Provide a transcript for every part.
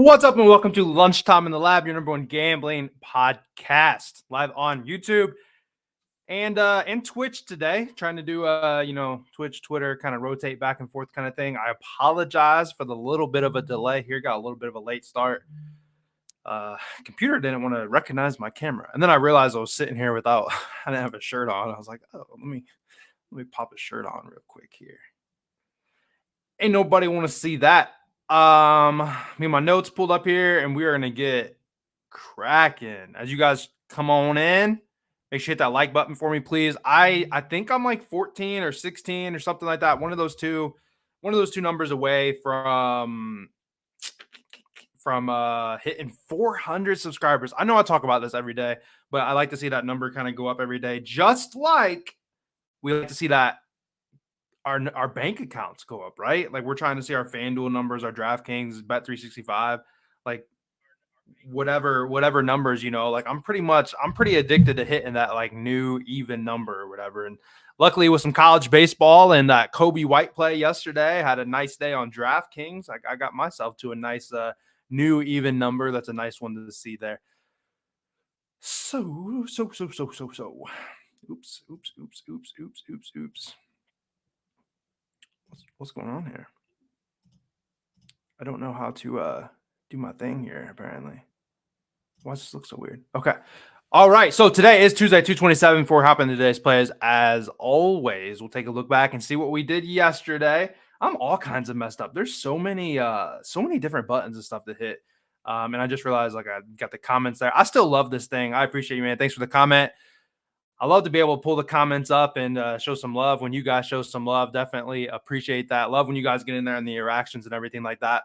What's up, and welcome to Lunchtime in the Lab, your number one gambling podcast, live on YouTube and Twitch today. Trying to do Twitch, Twitter, kind of rotate back and forth kind of thing. I apologize for the little bit of a delay here. Got a little bit of a late start. Computer didn't want to recognize my camera, and then I realized I was sitting here without I didn't have a shirt on. I was like, oh, let me pop a shirt on real quick here. Ain't nobody want to see that. Me and my notes pulled up here, and we are gonna get cracking. As you guys come on in, make sure you hit that like button for me, please. I think I'm like 14 or 16 or something like that. One of those two numbers away from hitting 400 subscribers. I know I talk about this every day, but I like to see that number kind of go up every day, just like we like to see that our bank accounts go up, right? Like we're trying to see our FanDuel numbers, our DraftKings, Bet365, like whatever numbers, like I'm pretty addicted to hitting that like new even number or whatever. And luckily with some college baseball and that Kobe White play yesterday, I had a nice day on DraftKings. I got myself to a nice new even number. That's a nice one to see there. So. Oops. What's going on here? I don't know how to do my thing here, apparently. Why does this look so weird? Okay. All right. So today is Tuesday, 2/27. Before hopping into today's plays, as always, we'll take a look back and see what we did yesterday. I'm all kinds of messed up. There's so many different buttons and stuff to hit. And I just realized like I got the comments there. I still love this thing. I appreciate you, man. Thanks for the comment. I love to be able to pull the comments up and show some love when you guys show some love. Definitely appreciate that. Love when you guys get in there and the interactions and everything like that.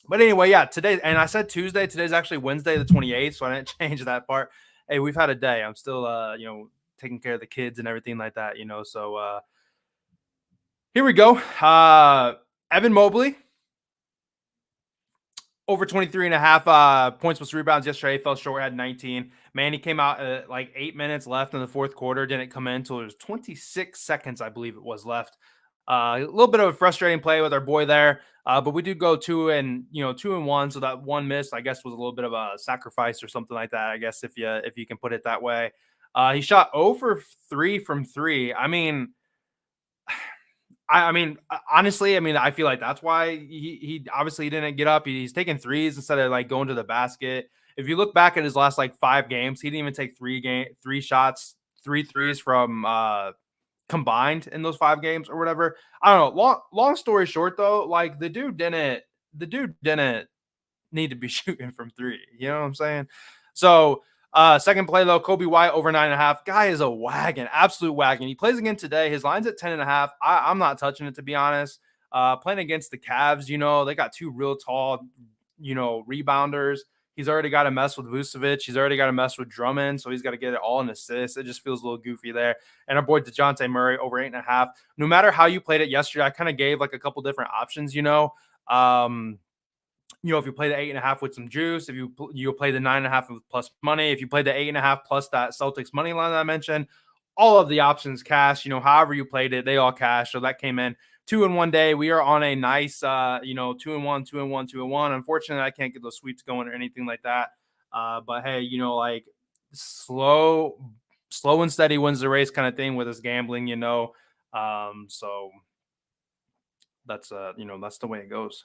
But anyway, yeah, today, and I said Tuesday. Today's actually Wednesday, the 28th, so I didn't change that part. Hey, we've had a day. I'm still, taking care of the kids and everything like that, So here we go. Evan Mobley, over 23.5 points plus rebounds yesterday. Fell short, had 19. Man, he came out at like 8 minutes left in the fourth quarter. Didn't come in until there was 26 seconds, I believe it was, left. A little bit of a frustrating play with our boy there, but we do go 2-1. So that one miss, I guess, was a little bit of a sacrifice or something like that. I guess if you can put it that way. He shot 0 for 3 from 3. I mean, honestly, I feel like that's why he obviously didn't get up. He's taking threes instead of like going to the basket. If you look back at his last like 5 games, he didn't even take three shots, 3 threes from combined in those 5 games or whatever. I don't know. Long story short, though, like the dude didn't need to be shooting from 3. You know what I'm saying? So second play though, Kobe White over 9.5. Guy is a wagon, absolute wagon. He plays again today. His line's at 10.5. I'm not touching it, to be honest. Playing against the Cavs, they got 2 real tall, rebounders. He's already got to mess with Vucevic. He's already got to mess with Drummond. So he's got to get it all in assists. It just feels a little goofy there. And our boy DeJounte Murray over 8.5. No matter how you played it yesterday, I kind of gave like a couple different options, if you play the 8.5 with some juice, if you play the 9.5 with plus money, if you play the 8.5 plus that Celtics money line that I mentioned, all of the options cash. However you played it, they all cash. So that came in 2 in one day. We are on a nice, 2-1, 2-1, 2-1. Unfortunately, I can't get those sweeps going or anything like that. But hey, like slow and steady wins the race kind of thing with this gambling. So that's that's the way it goes.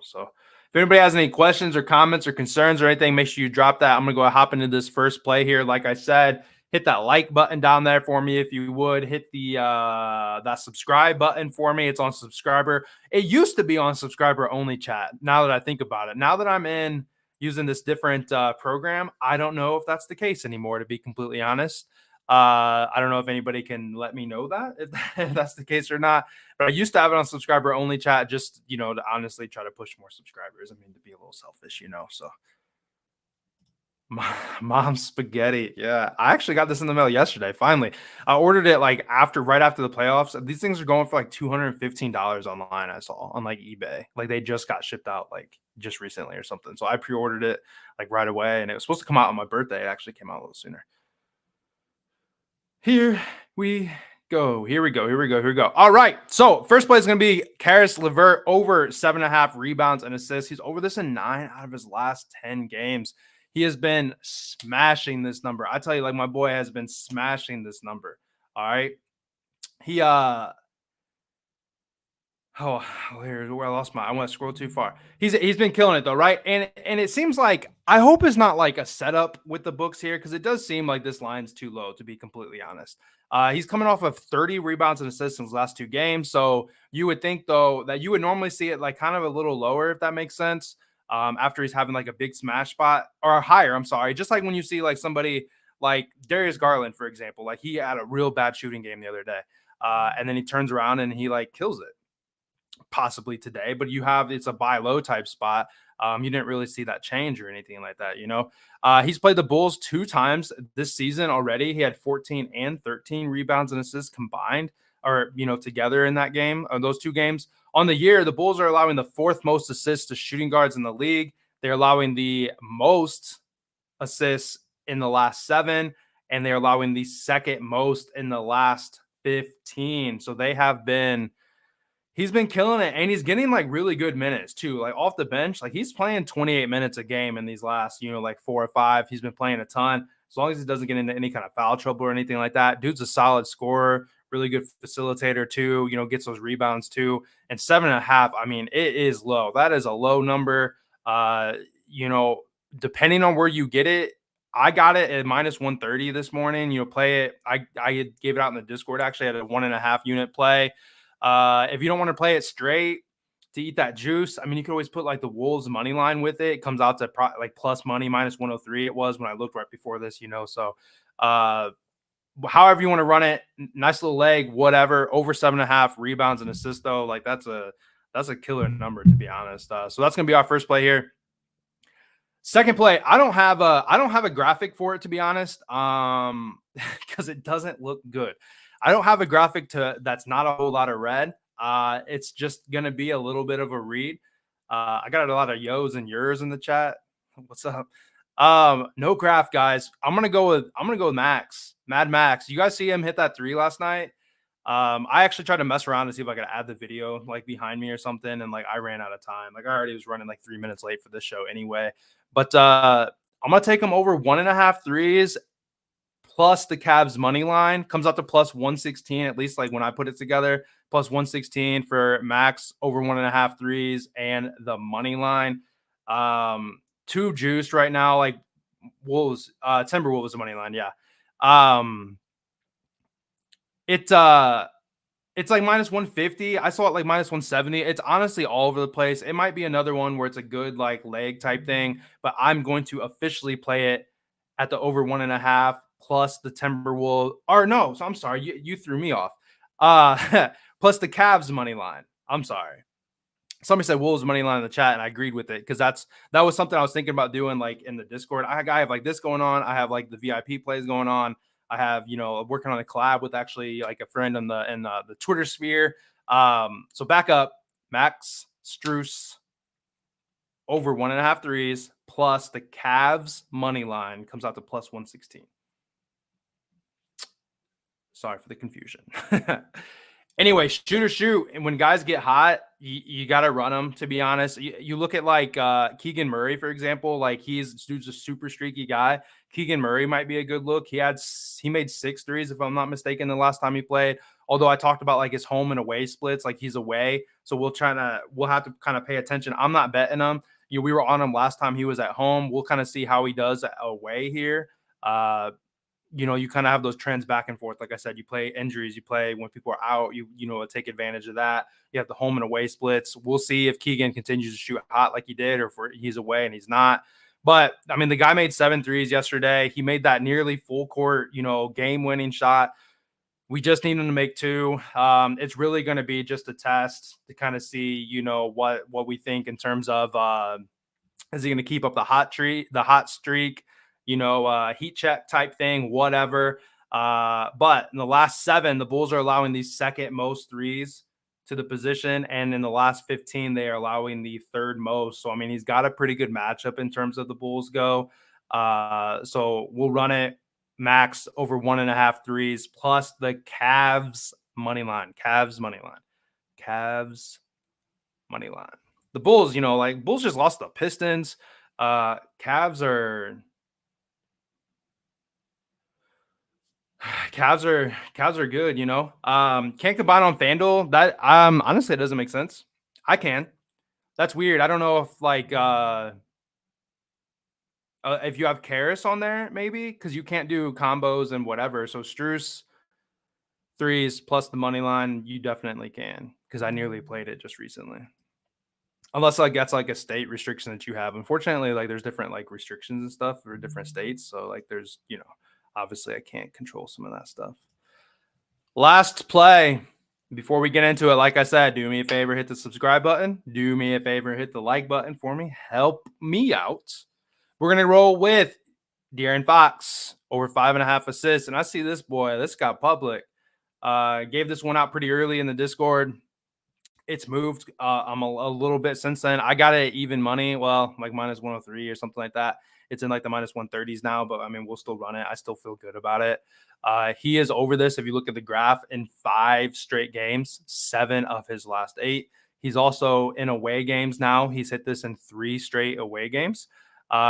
So if anybody has any questions or comments or concerns or anything, make sure you drop that. I'm gonna go hop into this first play here. Like I said, hit that like button down there for me if you would. Hit the that subscribe button for me. It's on subscriber. It used to be on subscriber only, chat. Now that I think about it, now that I'm in using this different program, I don't know if that's the case anymore, to be completely honest. I don't know if anybody can let me know that if that's the case or not. But I used to have it on subscriber only, chat, just to honestly try to push more subscribers. To be a little selfish, So mom spaghetti. Yeah, I actually got this in the mail yesterday. Finally, I ordered it like right after the playoffs. These things are going for like $215 online. I saw on like eBay. Like they just got shipped out like just recently or something. So I pre-ordered it like right away, and it was supposed to come out on my birthday. It actually came out a little sooner. Here we Go. Here we go. Here we go. Here we go. All right. So first play is going to be Karis LeVert over 7.5 rebounds and assists. He's over this in 9 out of his last 10 games. He has been smashing this number. I tell you, like my boy has been smashing this number. All right. He Oh, here's where I lost my. I want to scroll too far. He's been killing it though, right? And it seems like I hope it's not like a setup with the books here because it does seem like this line's too low to be completely honest. He's coming off of 30 rebounds and assists in his last 2 games, so you would think though that you would normally see it like kind of a little lower if that makes sense. After he's having like a big smash spot or higher, I'm sorry, just like when you see like somebody like Darius Garland, for example, like he had a real bad shooting game the other day, and then he turns around and he like kills it possibly today, but it's a buy low type spot. You didn't really see that change or anything like that, you know. He's played the Bulls 2 times this season already. He had 14 and 13 rebounds and assists combined, or together in that game, or those 2 games. On the year, the Bulls are allowing the 4th most assists to shooting guards in the league. They're allowing the most assists in the last 7, and they're allowing the 2nd most in the last 15. So he's been killing it, and he's getting like really good minutes too. Like off the bench, like he's playing 28 minutes a game in these last, like 4 or 5. He's been playing a ton. As long as he doesn't get into any kind of foul trouble or anything like that, dude's a solid scorer, really good facilitator too. Gets those rebounds too. And 7.5, I mean, it is low. That is a low number. You know, depending on where you get it, I got it at minus 130 this morning. Play it. I gave it out in the Discord. Actually, at a 1.5 unit play. If you don't want to play it straight to eat that juice, I mean, you could always put like the Wolves money line with it. It comes out to like plus money, minus 103. It was when I looked right before this, So, however you want to run it, nice little leg, whatever. Over 7.5 rebounds and assists though, like that's a killer number to be honest. So that's gonna be our first play here. Second play, I don't have a graphic for it to be honest, because it doesn't look good. I don't have a graphic that's not a whole lot of red. It's just gonna be a little bit of a read. I got a lot of yos and yours in the chat. What's up? No graph, guys. I'm gonna go with Max, Mad Max. You guys see him hit that 3 last night? I actually tried to mess around to see if I could add the video like behind me or something, and like I ran out of time. Like I already was running like 3 minutes late for this show anyway. But I'm gonna take him over 1.5 threes plus the Cavs money line. Comes out to plus 116, at least like when I put it together. Plus 116 for Max over 1.5 threes and the money line. 2 juiced right now, like Wolves, Timberwolves the money line, yeah. It's like minus 150. I saw it like minus 170. It's honestly all over the place. It might be another one where it's a good like leg type thing, but I'm going to officially play it at the over 1.5 plus the Timberwolves. Or no, so I'm sorry, you threw me off. Plus the Cavs money line. I'm sorry. Somebody said Wolves money line in the chat, and I agreed with it because that was something I was thinking about doing like in the Discord. I have like this going on. I have like the VIP plays going on. I have, working on a collab with actually like a friend in the Twitter sphere. So back up, Max Strus over 1.5 threes plus the Cavs money line comes out to plus 116. Sorry for the confusion. Anyway, shoot or shoot. And when guys get hot, you got to run them, to be honest. You look at like Keegan Murray, for example, like dude's a super streaky guy. Keegan Murray might be a good look. He made 6 threes, if I'm not mistaken, the last time he played. Although I talked about like his home and away splits, like he's away. So we'll have to kind of pay attention. I'm not betting him. We were on him last time he was at home. We'll kind of see how he does away here. You kind of have those trends back and forth. Like I said, you play injuries, you play when people are out, take advantage of that. You have the home and away splits. We'll see if Keegan continues to shoot hot like he did, or if he's away and he's not. But I mean, the guy made 7 threes yesterday. He made that nearly full court, game winning shot. We just need him to make 2. It's really going to be just a test to kind of see, what we think in terms of, is he going to keep up the hot streak? Heat check type thing, whatever. But in the last 7, the Bulls are allowing the 2nd most threes to the position. And in the last 15, they are allowing the 3rd most. So, I mean, he's got a pretty good matchup in terms of the Bulls go. So we'll run it. max over 1.5 threes plus the Cavs money line. Cavs money line. Cavs money line. The Bulls, like Bulls just lost the Pistons. Cavs are Cavs are good, Can't combine on FanDuel. That honestly it doesn't make sense. I can. That's weird. I don't know if like if you have Karras on there, maybe because you can't do combos and whatever. So Struce threes plus the money line, you definitely can because I nearly played it just recently. Unless like that's like a state restriction that you have. Unfortunately, like there's different like restrictions and stuff for different states. So like there's obviously I can't control some of that stuff. Last play. Before we get into it, like I said, do me a favor, hit the subscribe button. Do me a favor, hit the like button for me. Help me out. We're going to roll with De'Aaron Fox, over 5.5 assists. And I see this boy, this got public. Gave this one out pretty early in the Discord. It's moved. I'm a little bit since then. I got it even money. Well, like minus 103 or something like that. It's in like the minus 130s now, but I mean, we'll still run it. I still feel good about it. He is over this. If you look at the graph in 5 straight games, 7 of his last 8. He's also in away games now. He's hit this in 3 straight away games.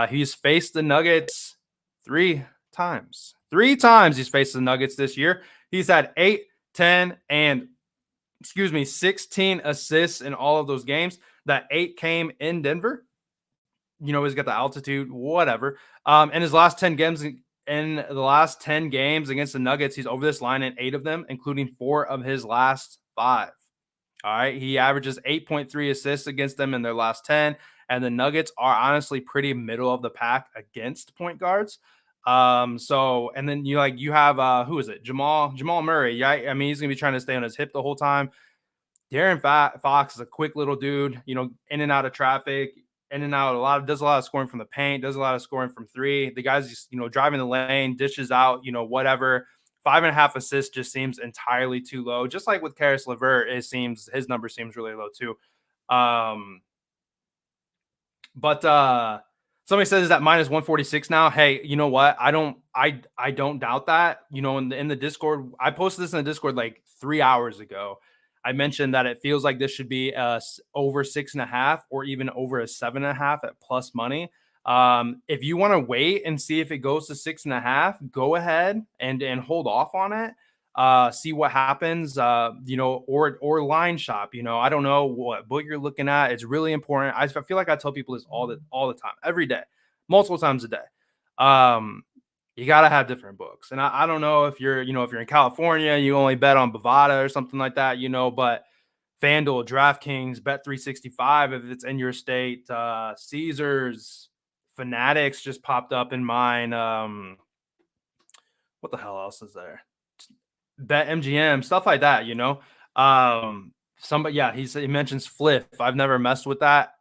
He's faced the Nuggets 3 times. 3 times he's faced the Nuggets this year. He's had 8, 10, and 16 assists in all of those games. That 8 came in Denver. He's got the altitude, whatever. In his last 10 games, against the Nuggets, he's over this line in 8 of them, including 4 of his last 5. All right. He averages 8.3 assists against them in their last 10. And the Nuggets are honestly pretty middle of the pack against point guards. And then you have who is it? Jamal Murray. Yeah, I mean, he's gonna be trying to stay on his hip the whole time. De'Aaron Fox is a quick little dude, in and out of traffic, in and out, does a lot of scoring from the paint, does a lot of scoring from 3. The guy's just, driving the lane, dishes out, whatever. 5.5 assists just seems entirely too low. Just like with Caris LeVert, it seems his number seems really low too. But somebody says that minus 146 now. Hey, you know what? I don't doubt that. In the Discord, I posted this in the Discord like 3 hours ago. I mentioned that it feels like this should be over 6.5 or even over a 7.5 at plus money. If you want to wait and see if it goes to 6.5, go ahead and hold off on it. See what happens, or line shop. I don't know what you're looking at. It's really important. I feel like I tell people this all the time, every day, multiple times a day. You got to have different books. And I don't know if you're in California, you only bet on Bovada or something like that, but FanDuel, DraftKings, Bet365, if it's in your state, Caesars, Fanatics just popped up in mine. What the hell else is there? Bet MGM, stuff like that, Somebody, yeah, he mentions Flip. I've never messed with that.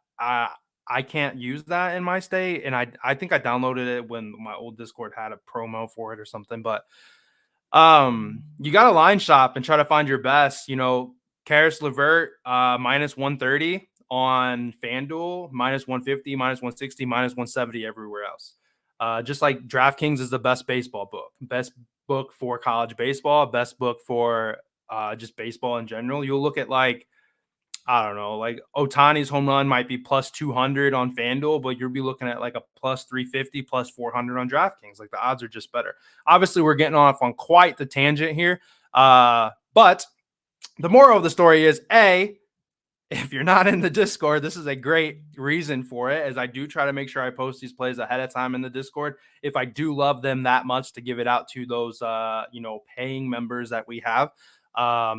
I can't use that in my state, and I think I downloaded it when my old Discord had a promo for it or something. But you got to line shop and try to find your best. Caris LeVert minus 130 on FanDuel, minus 150, minus 160, minus 170 everywhere else. Just like DraftKings is the best baseball book, best book for college baseball, best book for just baseball in general. You'll look at like, I don't know, like Ohtani's home run might be plus 200 on FanDuel, but you'll be looking at like a plus 350, plus 400 on DraftKings. Like the odds are just better. Obviously, we're getting off on quite the tangent here. But the moral of the story is, if you're not in the Discord, this is a great reason for it, as I do try to make sure I post these plays ahead of time in the Discord. If I do love them that much, to give it out to those, paying members that we have,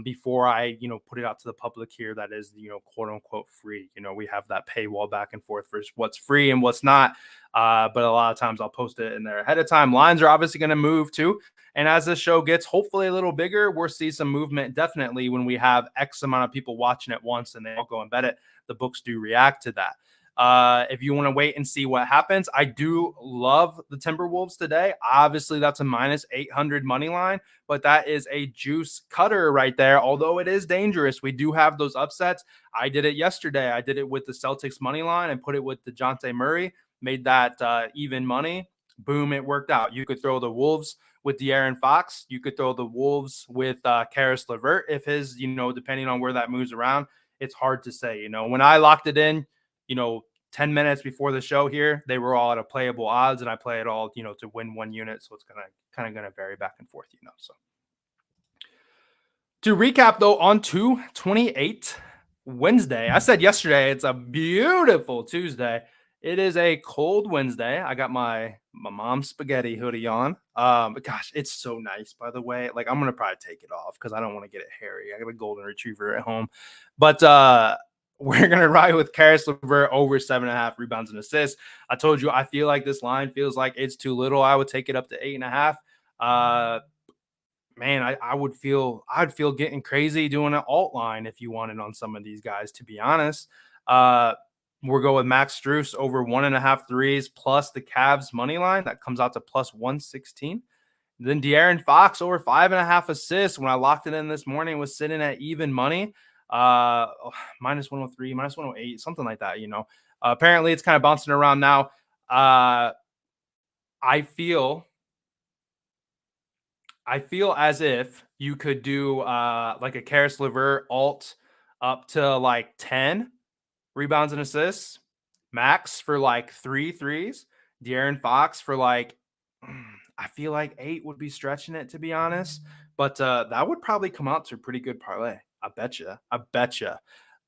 before I, put it out to the public here, that is, quote unquote free. We have that paywall back and forth for what's free and what's not. But a lot of times I'll post it in there ahead of time. Lines are obviously going to move too. And as this show gets hopefully a little bigger, we'll see some movement definitely when we have X amount of people watching at once and they all go and bet it. The books do react to that. If you want to wait and see what happens, I do love the Timberwolves today. Obviously, that's a minus 800 money line, but that is a juice cutter right there. Although it is dangerous, we do have those upsets. I did it yesterday. I did it with the Celtics money line and put it with DeJounte Murray, made that even money. Boom, it worked out. You could throw the Wolves with De'Aaron Fox. You could throw the Wolves with Karis LeVert if his, depending on where that moves around. It's hard to say. When I locked it in, 10 minutes before the show here, they were all at a playable odds, and I play it all, to win one unit. So it's kind of gonna vary back and forth, So to recap though, on 2/28 Wednesday, I said yesterday it's a beautiful Tuesday. It is a cold Wednesday. I got my mom's spaghetti hoodie on. Gosh, it's so nice, by the way. Like, I'm gonna probably take it off because I don't want to get it hairy. I got a golden retriever at home, but we're gonna ride with Karis LeVert over 7.5 rebounds and assists. I told you I feel like this line feels like it's too little. I would take it up to 8.5. Man, I'd feel getting crazy doing an alt line if you wanted on some of these guys, to be honest. We'll go with Max Strus over 1.5 threes plus the Cavs money line. That comes out to plus 116. Then De'Aaron Fox over 5.5 assists. When I locked it in this morning, was sitting at even money. Minus 103, minus 108, something like that, Apparently it's kind of bouncing around now. I feel as if you could do like a Karis LeVert alt up to like 10 rebounds and assists, Max for like 3 threes, De'Aaron Fox for like, I feel like 8 would be stretching it, to be honest. But that would probably come out to a pretty good parlay. I betcha.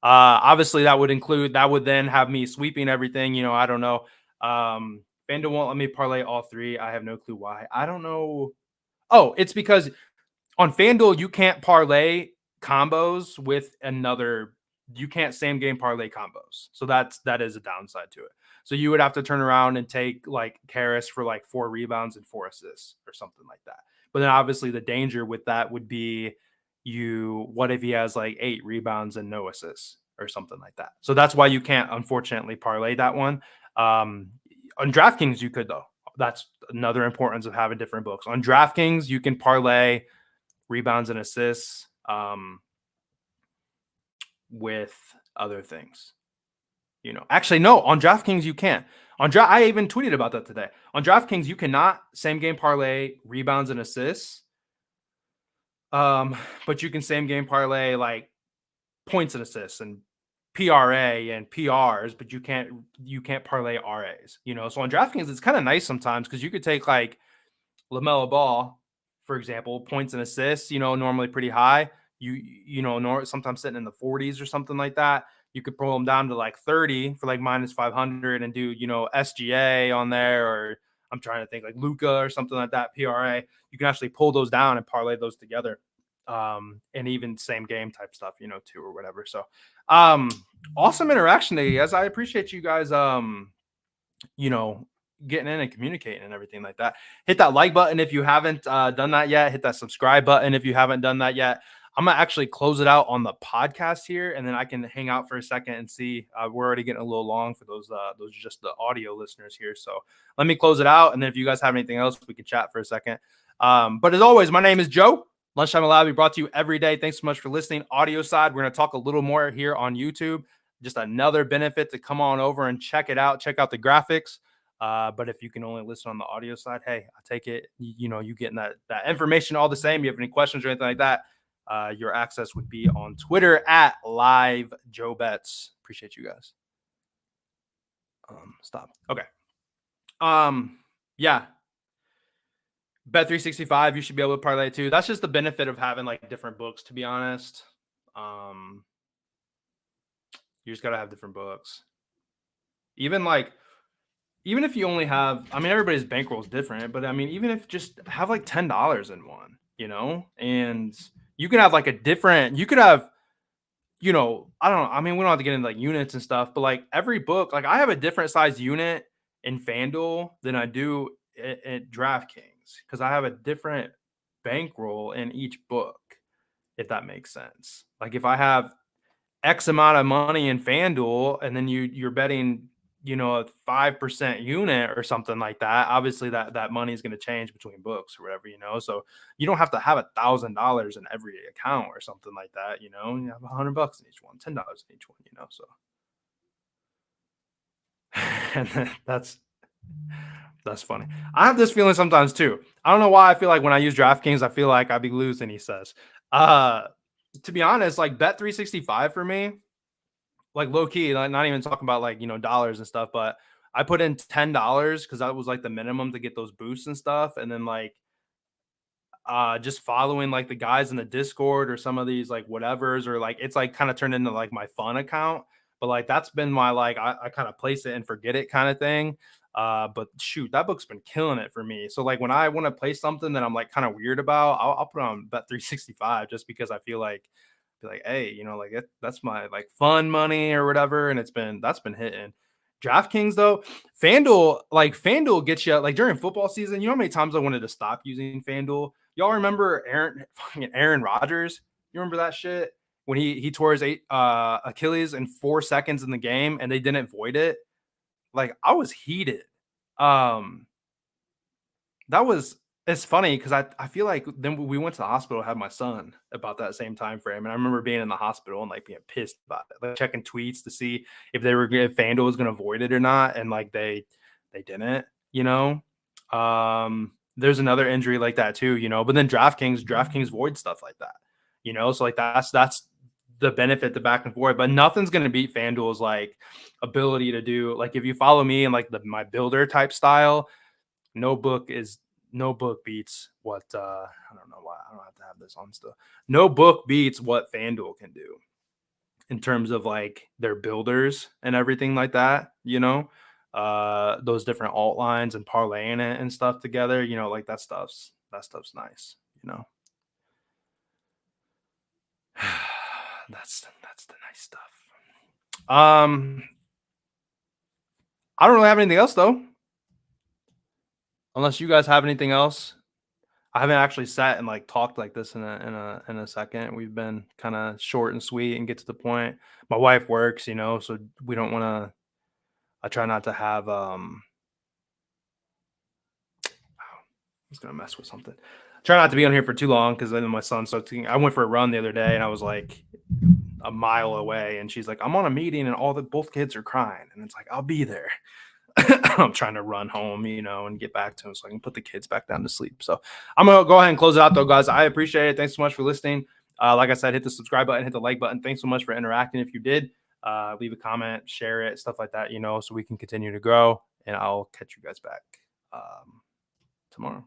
Obviously, that would then have me sweeping everything. I don't know. FanDuel won't let me parlay all 3. I have no clue why. I don't know. Oh, it's because on FanDuel, you can't parlay combos with another. You can't same game parlay combos. So that is a downside to it. So you would have to turn around and take like Karis for like 4 rebounds and 4 assists or something like that. But then obviously the danger with that would be what if he has like 8 rebounds and no assists or something like that. So that's why you can't, unfortunately, parlay that one. On DraftKings, you could, though. That's another importance of having different books. On DraftKings, you can parlay rebounds and assists with other things. Actually, no, on DraftKings, you can't. I even tweeted about that today. On DraftKings, you cannot same game parlay rebounds and assists. But you can same game parlay like points and assists and PRA and PRs, but you can't parlay RAs, So on DraftKings, it's kind of nice sometimes because you could take like LaMelo Ball, for example, points and assists, normally pretty high. Sometimes sitting in the 40s or something like that. You could pull them down to like 30 for like minus 500 and do, SGA on there, or I'm trying to think like Luca or something like that, PRA. You can actually pull those down and parlay those together. And even same game type stuff, too, or whatever. So, awesome interaction today, guys. I appreciate you guys, getting in and communicating and everything like that. Hit that like button if you haven't done that yet. Hit that subscribe button if you haven't done that yet. I'm gonna actually close it out on the podcast here, and then I can hang out for a second and see. We're already getting a little long for those just the audio listeners here. So let me close it out, and then if you guys have anything else, we can chat for a second. But as always, my name is Joe. Lunchtime Allowed to be brought to you every day. Thanks so much for listening. Audio side, we're gonna talk a little more here on YouTube. Just another benefit to come on over and check it out. Check out the graphics. But if you can only listen on the audio side, hey, I take it. You getting that information all the same. You have any questions or anything like that? Your access would be on Twitter at Live Joe Bets. Appreciate you guys. Stop. Okay. Yeah. Bet 365, you should be able to parlay too. That's just the benefit of having like different books, to be honest. You just gotta have different books. Even if you only have, everybody's bankroll is different, but even if just have like $10 in one, and you can have like you could have, I don't know. We don't have to get into like units and stuff, but like every book, like I have a different size unit in FanDuel than I do at DraftKings because I have a different bankroll in each book, if that makes sense. Like if I have X amount of money in FanDuel and then you're betting, a 5% unit or something like that, obviously that money is going to change between books or whatever, so you don't have to have $1,000 in every account or something like that. You have $100 in each one, $10 in each one, so and then that's That's funny. I have this feeling sometimes too. I don't know why I feel like when I use DraftKings, I feel like I'd be losing, he says. Uh to be honest, like Bet 365 for me, like low key, like not even talking about like, dollars and stuff, but I put in $10 because that was like the minimum to get those boosts and stuff. And then like just following like the guys in the Discord or some of these like whatevers, or like it's like kind of turned into like my fun account. But like that's been my like I kind of place it and forget it kind of thing. But shoot, that book's been killing it for me. So like when I want to play something that I'm like kind of weird about, I'll put on Bet 365 just because I feel like hey, like that's my like fun money or whatever, and that's been hitting. DraftKings though, FanDuel gets you like during football season. You know how many times I wanted to stop using FanDuel? Y'all remember Aaron Rodgers? You remember that shit when he tore his Achilles in 4 seconds in the game and they didn't void it? Like I was heated. Um, that was it's funny because I feel like then we went to the hospital, had my son about that same time frame, and I remember being in the hospital and like being pissed about it, like checking tweets to see if FanDuel was going to void it or not, and like they didn't, you know. There's another injury like that too, but then DraftKings void stuff like that, so like that's the benefit, the back and forth, but nothing's going to beat FanDuel's like ability to do like if you follow me in like my builder type style. No book is no book beats what I don't know why I don't have to have this on still. No book beats what FanDuel can do in terms of like their builders and everything like that, those different alt lines and parlaying it and stuff together, like that stuff's nice, you know. That's the nice stuff. I don't really have anything else though. Unless you guys have anything else. I haven't actually sat and like talked like this in a second. We've been kind of short and sweet and get to the point. My wife works, so we don't want to. I try not to have. I was gonna mess with something. Try not to be on here for too long because then my son starts. I went for a run the other day and I was like a mile away, and she's like, "I'm on a meeting and both kids are crying," and it's like, "I'll be there." I'm trying to run home, and get back to him so I can put the kids back down to sleep. So I'm going to go ahead and close it out though, guys. I appreciate it. Thanks so much for listening. Like I said, hit the subscribe button, hit the like button. Thanks so much for interacting. If you did, leave a comment, share it, stuff like that, so we can continue to grow, and I'll catch you guys back tomorrow.